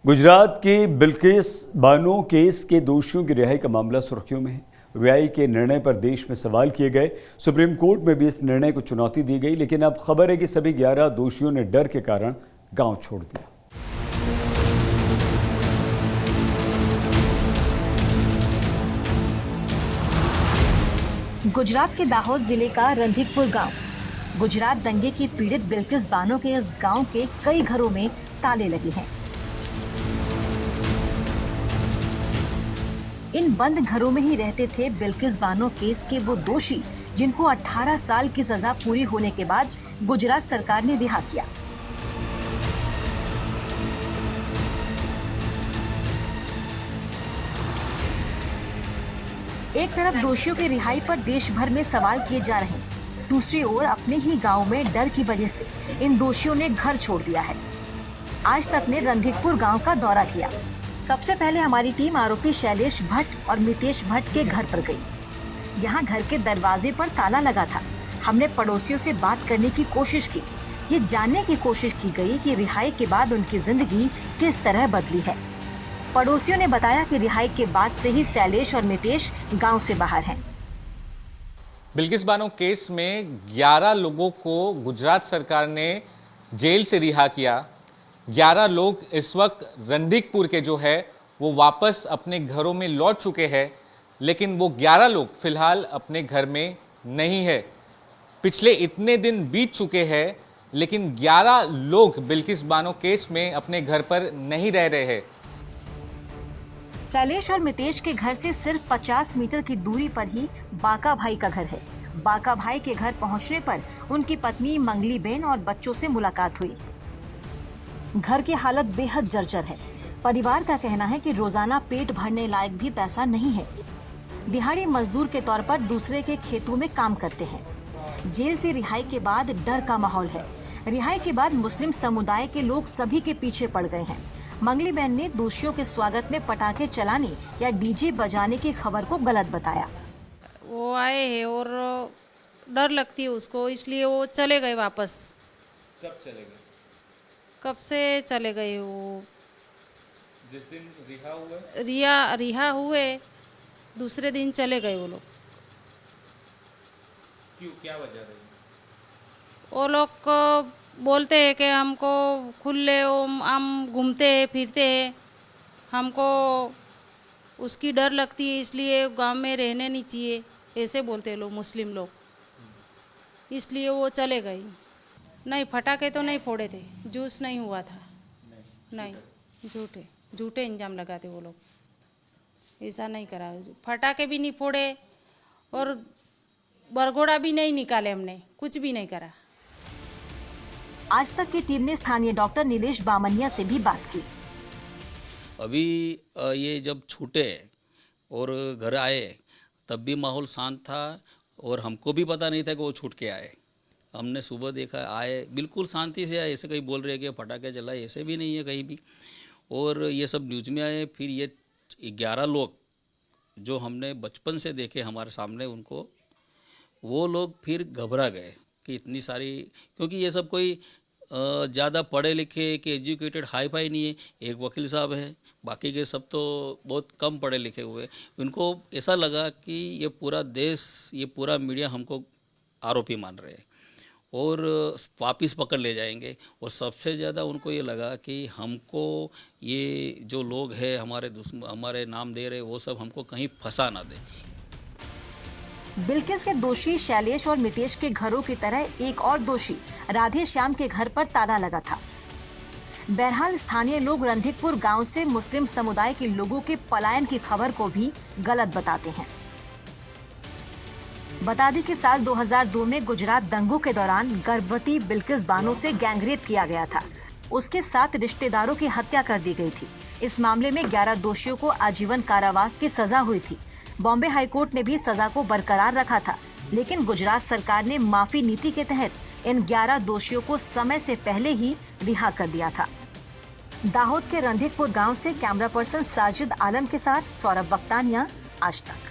गुजरात की बिल्किस बानो केस के दोषियों की रिहाई का मामला सुर्खियों में है। रिहाई के निर्णय पर देश में सवाल किए गए। सुप्रीम कोर्ट में भी इस निर्णय को चुनौती दी गई, लेकिन अब खबर है कि सभी 11 दोषियों ने डर के कारण गांव छोड़ दिया। गुजरात के दाहोद जिले का रणधीकपुर गांव। गुजरात दंगे की पीड़ित बिल्किस बानो के इस गांव के कई घरों में ताले लगे हैं। इन बंद घरों में ही रहते थे बिल्किस बानो केस के वो दोषी जिनको 18 साल की सजा पूरी होने के बाद गुजरात सरकार ने रिहा किया। एक तरफ दोषियों की रिहाई पर देश भर में सवाल किए जा रहे हैं, दूसरी ओर अपने ही गांव में डर की वजह से इन दोषियों ने घर छोड़ दिया है। आज तक ने रणधीकपुर गांव का दौरा किया। सबसे पहले हमारी टीम आरोपी शैलेश भट्ट और मितेश भट्ट के घर पर गई। यहाँ घर के दरवाजे पर ताला लगा था। हमने पड़ोसियों से बात करने की कोशिश की। ये जानने की कोशिश की गई कि रिहाई के बाद उनकी जिंदगी किस तरह बदली है। पड़ोसियों ने बताया कि रिहाई के बाद से ही शैलेश और मितेश गांव से बाहर हैं। बिल्किस बानो केस में 11 लोगों को गुजरात सरकार ने जेल से रिहा किया। 11 लोग इस वक्त रणधीकपुर के जो है वो वापस अपने घरों में लौट चुके हैं, लेकिन वो 11 लोग फिलहाल अपने घर में नहीं है। पिछले इतने दिन बीत चुके हैं, लेकिन 11 लोग बिल्किस बानो केस में अपने घर पर नहीं रह रहे हैं। शैलेश और मितेश के घर से सिर्फ 50 मीटर की दूरी पर ही बाका भाई का घर है। बाका भाई के घर पहुंचने पर उनकी पत्नी मंगली बेन और बच्चों से मुलाकात हुई। घर की हालत बेहद जर्जर है। परिवार का कहना है कि रोजाना पेट भरने लायक भी पैसा नहीं है। दिहाड़ी मजदूर के तौर पर दूसरे के खेतों में काम करते हैं। जेल से रिहाई के बाद डर का माहौल है। रिहाई के बाद मुस्लिम समुदाय के लोग सभी के पीछे पड़ गए हैं। मंगली बहन ने दोषियों के स्वागत में पटाखे चलाने या डीजे बजाने की खबर को गलत बताया। वो आए हैं और डर लगती है उसको, इसलिए वो चले गए वापस। कब चले गए? कब से चले गए वो? जिस दिन रिहा हुए? रिहा हुए दूसरे दिन चले गए वो लोग। क्यों, क्या वजह रही? वो लोग बोलते हैं कि हमको खुले हम घूमते हैं फिरते हैं, हमको उसकी डर लगती है, इसलिए गांव में रहने नहीं चाहिए, ऐसे बोलते हैं लोग, मुस्लिम लोग। इसलिए वो चले गए। नहीं, फटाके तो नहीं फोड़े थे, जूस नहीं हुआ था। नहीं, झूठे इंजाम लगाते वो लोग। ऐसा नहीं करा, फटाके भी नहीं फोड़े और बरघोड़ा भी नहीं निकाले, हमने कुछ भी नहीं करा। आज तक की टीम ने स्थानीय डॉक्टर नीलेश बामनिया से भी बात की। अभी ये जब छूटे और घर आए तब भी माहौल शांत था और हमको भी पता नहीं था कि वो छूट के आए। हमने सुबह देखा, आए बिल्कुल शांति से आए, ऐसे कहीं बोल रहे कि पटाखे जलाए, ऐसे भी नहीं है कहीं भी। और ये सब न्यूज़ में आए। फिर ये 11 लोग जो हमने बचपन से देखे हमारे सामने, उनको वो लोग फिर घबरा गए कि इतनी सारी, क्योंकि ये सब कोई ज़्यादा पढ़े लिखे कि एजुकेटेड हाई फाई नहीं है। एक वकील साहब है, बाकी के सब तो बहुत कम पढ़े लिखे हुए। उनको ऐसा लगा कि ये पूरा देश, ये पूरा मीडिया हमको आरोपी मान रहे हैं और वापिस पकड़ ले जाएंगे। और सबसे ज़्यादा उनको ये लगा कि हमको ये जो लोग हैं हमारे नाम दे रहे, वो सब हमको कहीं फंसा ना दे। बिल्किस के दोषी शैलेश और मितेश के घरों की तरह एक और दोषी राधे श्याम के घर पर ताला लगा था। बहरहाल स्थानीय लोग रणधीकपुर गांव से मुस्लिम समुदाय के लोगों के पलायन की खबर को भी गलत बताते हैं। बता दें कि साल 2002 में गुजरात दंगों के दौरान गर्भवती बिल्किस बानो से गैंगरेप किया गया था। उसके 7 रिश्तेदारों की हत्या कर दी गई थी। इस मामले में 11 दोषियों को आजीवन कारावास की सजा हुई थी। बॉम्बे हाईकोर्ट ने भी सजा को बरकरार रखा था, लेकिन गुजरात सरकार ने माफी नीति के तहत इन 11 दोषियों को समय से पहले ही रिहा कर दिया था। दाहोद के रणधीकपुर गांव से कैमरा पर्सन साजिद आलम के साथ सौरभ बख्तानिया, आज तक।